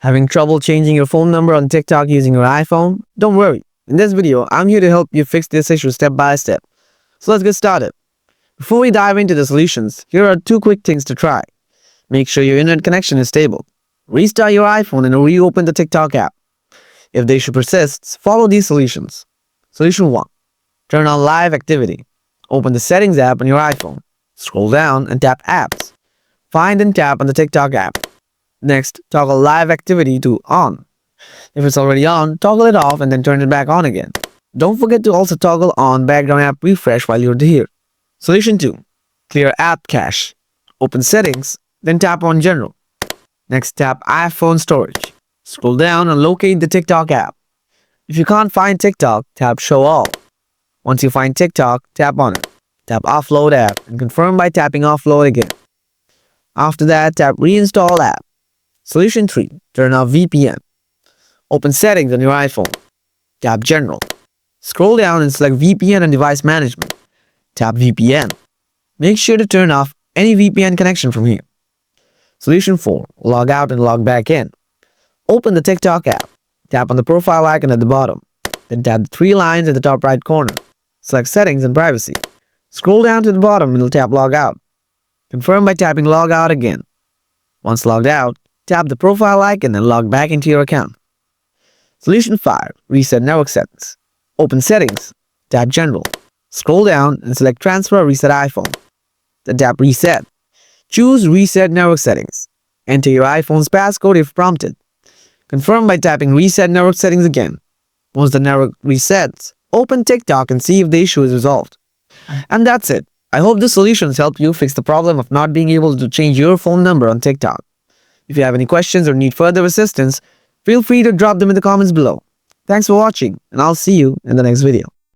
Having trouble changing your phone number on TikTok using your iPhone? Don't worry. In this video, I'm here to help you fix this issue step by step. So let's get started. Before we dive into the solutions, here are 2 quick things to try. Make sure your internet connection is stable. Restart your iPhone and reopen the TikTok app. If the issue persists, follow these solutions. Solution 1. Turn on live activity. Open the Settings app on your iPhone. Scroll down and tap Apps. Find and tap on the TikTok app. Next, toggle live activity to on. If it's already on, toggle it off and then turn it back on again. Don't forget to also toggle on background app refresh while you're here. Solution 2. Clear app cache. Open Settings, then tap on General. Next, tap iPhone Storage. Scroll down and locate the TikTok app. If you can't find TikTok, tap Show All. Once you find TikTok, tap on it. Tap Offload app and confirm by tapping Offload again. After that, tap Reinstall app. Solution 3. Turn off VPN. Open Settings on your iPhone. Tap General. Scroll down and select VPN and Device Management. Tap VPN. Make sure to turn off any VPN connection from here. Solution 4. Log out and log back in. Open the TikTok app. Tap on the profile icon at the bottom. Then tap the 3 lines at the top right corner. Select Settings and Privacy. Scroll down to the bottom and tap Log Out. Confirm by tapping Log Out again. Once logged out, tap the profile icon and log back into your account. Solution 5. Reset network settings. Open Settings. Tap General. Scroll down and select Transfer or Reset iPhone. Then tap Reset. Choose Reset Network Settings. Enter your iPhone's passcode if prompted. Confirm by tapping Reset Network Settings again. Once the network resets, open TikTok and see if the issue is resolved. And that's it. I hope the solutions help you fix the problem of not being able to change your phone number on TikTok. If you have any questions or need further assistance, feel free to drop them in the comments below. Thanks for watching, and I'll see you in the next video.